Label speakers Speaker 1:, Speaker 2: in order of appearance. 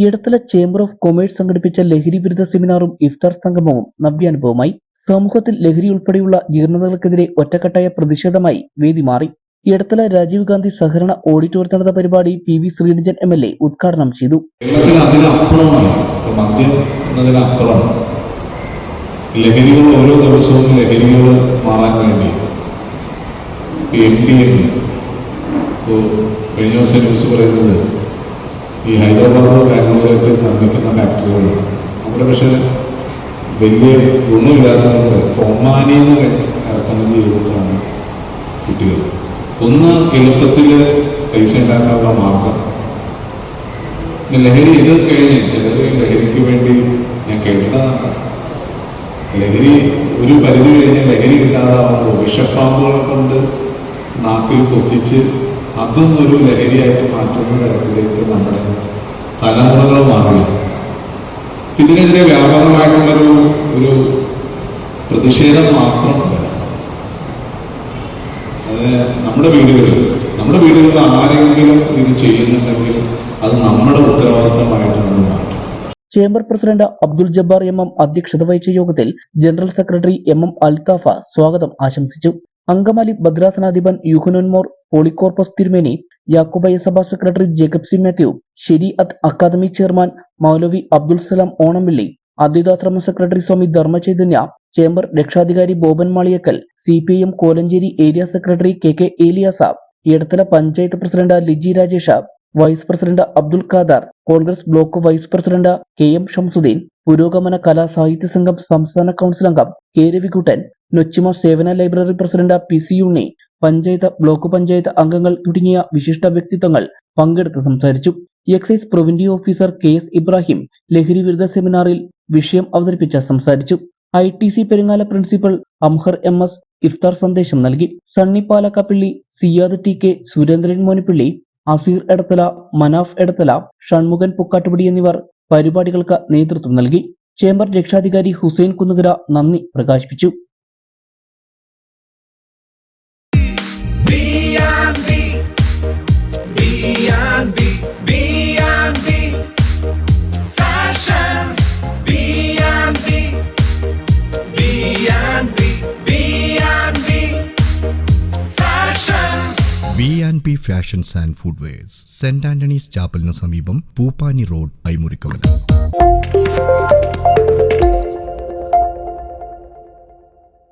Speaker 1: Edathala chamber of commerce സംഘടിപ്പിച്ച ലഹരി വിരുദ്ധ സെമിനാറും ഇഫ്താർ സംഗമവും നവ്യാനുഭവമായി. സമൂഹത്തിൽ ലഹരി ഉൾപ്പെടെയുള്ള ജീർണതകൾക്കെതിരെ ഒറ്റക്കെട്ടായ പ്രതിഷേധമായി വേദി മാറി. എടത്തല രാജീവ് ഗാന്ധി സഹകരണ ഓഡിറ്റോറിയത്തിൽ നടന്ന പരിപാടി PV ശ്രീനിജൻ MLA ഉദ്ഘാടനം ചെയ്തു.
Speaker 2: ലഹരികൾ ഓരോ ദിവസവും ലഹരികൾ മാറാൻ വേണ്ടി കഴിഞ്ഞ ദിവസം ന്യൂസ് പറയുന്നത് ഈ ഹൈദരാബാദ് ബാംഗ്ലൂരൊക്കെ നിർമ്മിക്കുന്ന ഫാക്ടറികളാണ്. അവിടെ പക്ഷെ വലിയ ഗുണമില്ലാത്തതുകൊണ്ട് ഒമാനിന്ന് ഇറക്കുമതി ചെയ്തിട്ടാണ് കുട്ടികൾ. ഒന്ന് എളുപ്പത്തിൽ പൈസ ഉണ്ടാക്കാനുള്ള മാർഗം. ലഹരി ഇത് കഴിഞ്ഞ് ചിലർ ലഹരിക്ക് വേണ്ടി ഞാൻ കേട്ടതാണ്, ലഹരി ഒരു പരിധി കഴിഞ്ഞ് ലഹരി കിട്ടാതാവുമ്പോൾ വിഷപ്പാമ്പുകളെ കൊണ്ട് നാട്ടിൽ കൊത്തിച്ച് അതും ഒരു ലഹരിയായിട്ട് മാറ്റുന്ന തരത്തിലേക്ക് നമ്മുടെ തലമുറകൾ മാറി. ഇതിനെതിരെ വ്യാപകമായിട്ടുള്ളൊരു പ്രതിഷേധം മാത്രമല്ല, അത് നമ്മുടെ വീടുകളിൽ ആരെങ്കിലും ഇത് ചെയ്യുന്നുണ്ടെങ്കിൽ അത് നമ്മുടെ ഉത്തരവാദിത്തമായിട്ട് നമ്മൾ മാറ്റും.
Speaker 1: Chamber president Abdul Jabbar MM അധ്യക്ഷത വഹിച്ച യോഗത്തിൽ ജനറൽ സെക്രട്ടറി MM അൽത്താഫ സ്വാഗതം ആശംസിച്ചു. അങ്കമാലി ഭദ്രാസനാധിപൻ യൂഹനോൻ മോർ പോളികോർപ്പസ് തിരുമേനി, യാക്കോബായ സഭ secretary Jacob C. Mathew, Shariat academy chairman മൗലവി അബ്ദുൽ സലാം ഓണമിള്ളി, അദ്വൈതാശ്രമം സെക്രട്ടറി സ്വാമി ധർമ്മചൈതന്യ, ചേംബർ രക്ഷാധികാരി Boban Maliyakkal, CPIM Kolenchery area secretary KK Elias, Edathala panchayat president Liji Rajesh, vice president Abdul Khader, Congress block vice president KM Shamsuddin, Purogamana Kala സാഹിത്യ സംഘം സംസ്ഥാന കൗൺസിൽ അംഗം K. Ravikuttan, Nochima Sevana library president PC Unni, panchayat block panchayat അംഗങ്ങൾ തുടങ്ങിയ വിശിഷ്ട വ്യക്തിത്വങ്ങൾ പങ്കെടുത്ത് സംസാരിച്ചു. Excise preventive officer KS Ibrahim ലഹരി വിരുദ്ധ സെമിനാറിൽ വിഷയം അവതരിപ്പിച്ച് സംസാരിച്ചു. ITC Peringala principal Amhar MS Iftar സന്ദേശം നൽകി. സണ്ണി പാലക്കാപ്പിള്ളി, സിയാദ് TK, സുരേന്ദ്രൻ മോനിപ്പിള്ളി, അസീർ എടത്തല, മനാഫ് എടത്തല, ഷൺമുഖൻ പുക്കാട്ടുപടി എന്നിവർ പരിപാടികൾക്ക് നേതൃത്വം നൽകി. ചേംബർ രക്ഷാധികാരി ഹുസൈൻ കുന്നുകര നന്ദി പ്രകാശിപ്പിച്ചു.
Speaker 3: B&B fashions and footwears, saint Antony's ചാപ്പലിന് സമീപം, പൂപ്പാനി റോഡ്, ഐമുറിക്കവല.